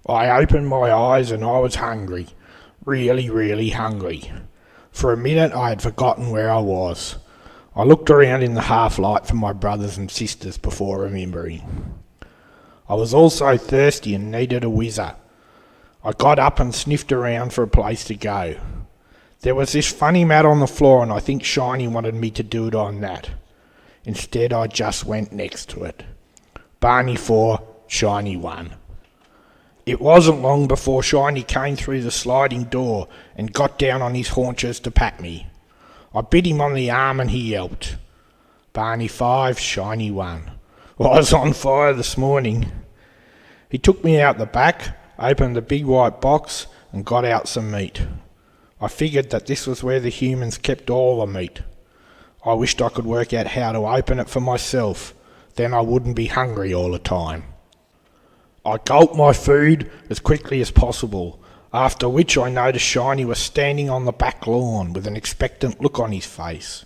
I opened my eyes and I was hungry. Really, really hungry. For a minute I had forgotten where I was. I looked around in the half-light for my brothers and sisters before remembering. I was also thirsty and needed a whizzer. I got up and sniffed around for a place to go. There was this funny mat on the floor and I think Shiny wanted me to do it on that. Instead I just went next to it. Barney 4, Shiny 1. It wasn't long before Shiny came through the sliding door and got down on his haunches to pat me. I bit him on the arm and he yelped. Barney 5, Shiny 1. Well, I was on fire this morning. He took me out the back, opened the big white box and got out some meat. I figured that this was where the humans kept all the meat. I wished I could work out how to open it for myself, then I wouldn't be hungry all the time. I gulped my food as quickly as possible, after which I noticed Shiny was standing on the back lawn with an expectant look on his face.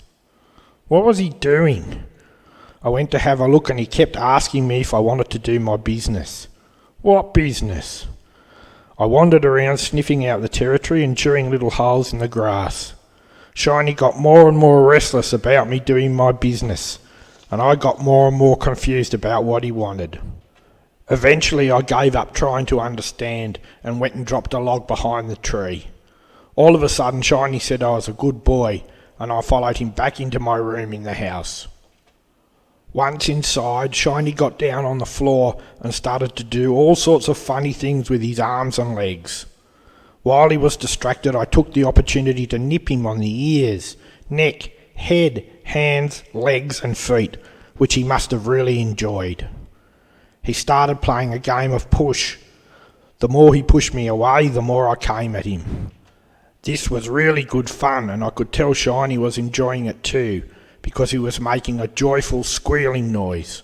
What was he doing? I went to have a look and he kept asking me if I wanted to do my business. What business? I wandered around sniffing out the territory and chewing little holes in the grass. Shiny got more and more restless about me doing my business, and I got more and more confused about what he wanted. Eventually I gave up trying to understand and went and dropped a log behind the tree. All of a sudden Shiny said I was a good boy, and I followed him back into my room in the house. Once inside, Shiny got down on the floor and started to do all sorts of funny things with his arms and legs. While he was distracted, I took the opportunity to nip him on the ears, neck, head, hands, legs and feet, which he must have really enjoyed. He started playing a game of push. The more he pushed me away, the more I came at him. This was really good fun, and I could tell Shiny was enjoying it too, because he was making a joyful squealing noise.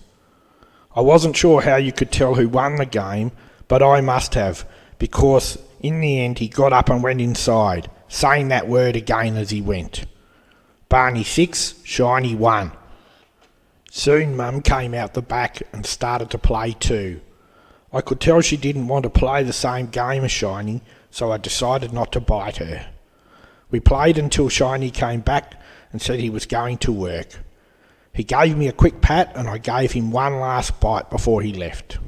I wasn't sure how you could tell who won the game, but I must have, because in the end he got up and went inside, saying that word again as he went. Barney 6, Shiny 1. Soon Mum came out the back and started to play too. I could tell she didn't want to play the same game as Shiny, so I decided not to bite her. We played until Shiny came back and said he was going to work. He gave me a quick pat and I gave him one last bite before he left.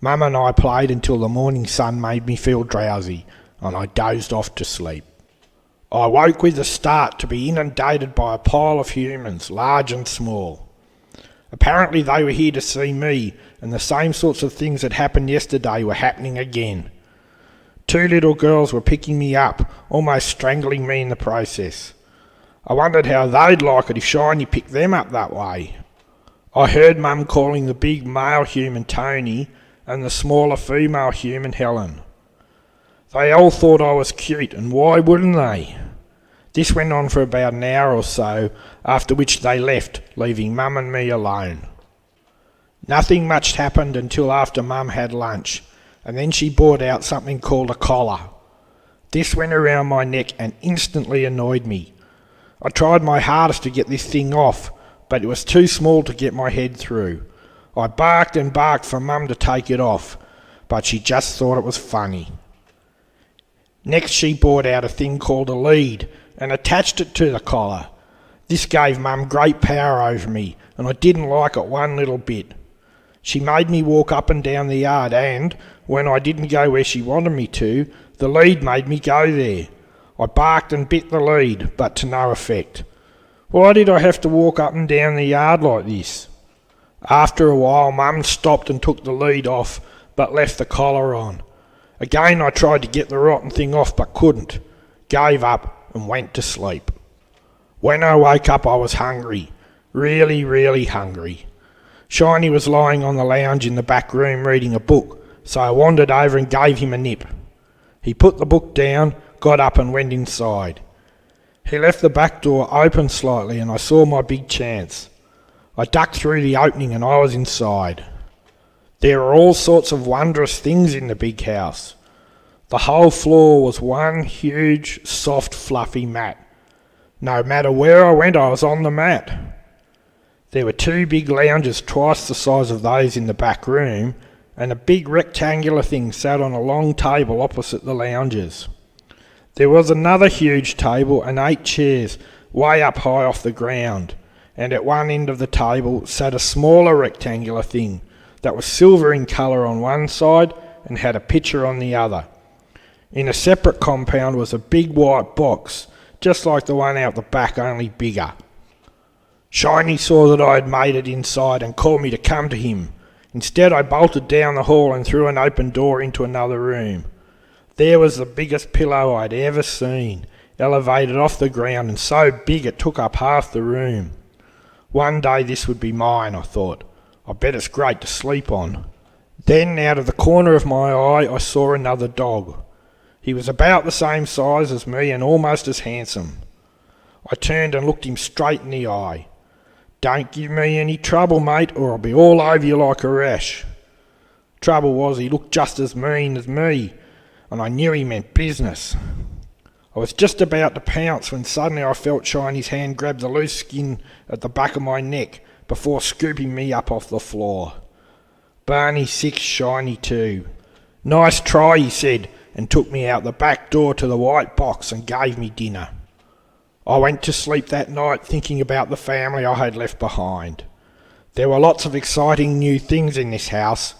Mum and I played until the morning sun made me feel drowsy and I dozed off to sleep. I woke with a start to be inundated by a pile of humans, large and small. Apparently they were here to see me, and the same sorts of things that happened yesterday were happening again. 2 little girls were picking me up, almost strangling me in the process. I wondered how they'd like it if Shiny picked them up that way. I heard Mum calling the big male human Tony and the smaller female human Helen. They all thought I was cute, and why wouldn't they? This went on for about an hour or so, after which they left, leaving Mum and me alone. Nothing much happened until after Mum had lunch, and then she brought out something called a collar. This went around my neck and instantly annoyed me. I tried my hardest to get this thing off, but it was too small to get my head through. I barked and barked for Mum to take it off, but she just thought it was funny. Next she brought out a thing called a lead and attached it to the collar. This gave Mum great power over me, and I didn't like it one little bit. She made me walk up and down the yard and, when I didn't go where she wanted me to, the lead made me go there. I barked and bit the lead, but to no effect. Why did I have to walk up and down the yard like this? After a while Mum stopped and took the lead off, but left the collar on. Again I tried to get the rotten thing off but couldn't, gave up and went to sleep. When I woke up I was hungry, really, really hungry. Shiny was lying on the lounge in the back room reading a book, so I wandered over and gave him a nip. He put the book down, got up and went inside. He left the back door open slightly and I saw my big chance. I ducked through the opening and I was inside. There were all sorts of wondrous things in the big house. The whole floor was one huge, soft, fluffy mat. No matter where I went, I was on the mat. There were 2 big lounges twice the size of those in the back room, and a big rectangular thing sat on a long table opposite the loungers. There was another huge table and 8 chairs way up high off the ground, and at one end of the table sat a smaller rectangular thing that was silver in colour on one side and had a picture on the other. In a separate compound was a big white box, just like the one out the back, only bigger. Shiny saw that I had made it inside and called me to come to him. Instead, I bolted down the hall and through an open door into another room. There was the biggest pillow I'd ever seen, elevated off the ground and so big it took up half the room. One day this would be mine, I thought. I bet it's great to sleep on. Then, out of the corner of my eye, I saw another dog. He was about the same size as me and almost as handsome. I turned and looked him straight in the eye. "Don't give me any trouble, mate, or I'll be all over you like a rash." Trouble was, he looked just as mean as me, and I knew he meant business. I was just about to pounce when suddenly I felt Shiny's hand grab the loose skin at the back of my neck before scooping me up off the floor. Barney 6, Shiny 2. "Nice try," he said, and took me out the back door to the white box and gave me dinner. I went to sleep that night thinking about the family I had left behind. There were lots of exciting new things in this house,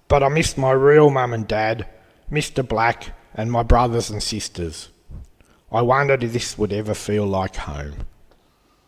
but I missed my real mum and dad, Mr. Black, and my brothers and sisters. I wondered if this would ever feel like home.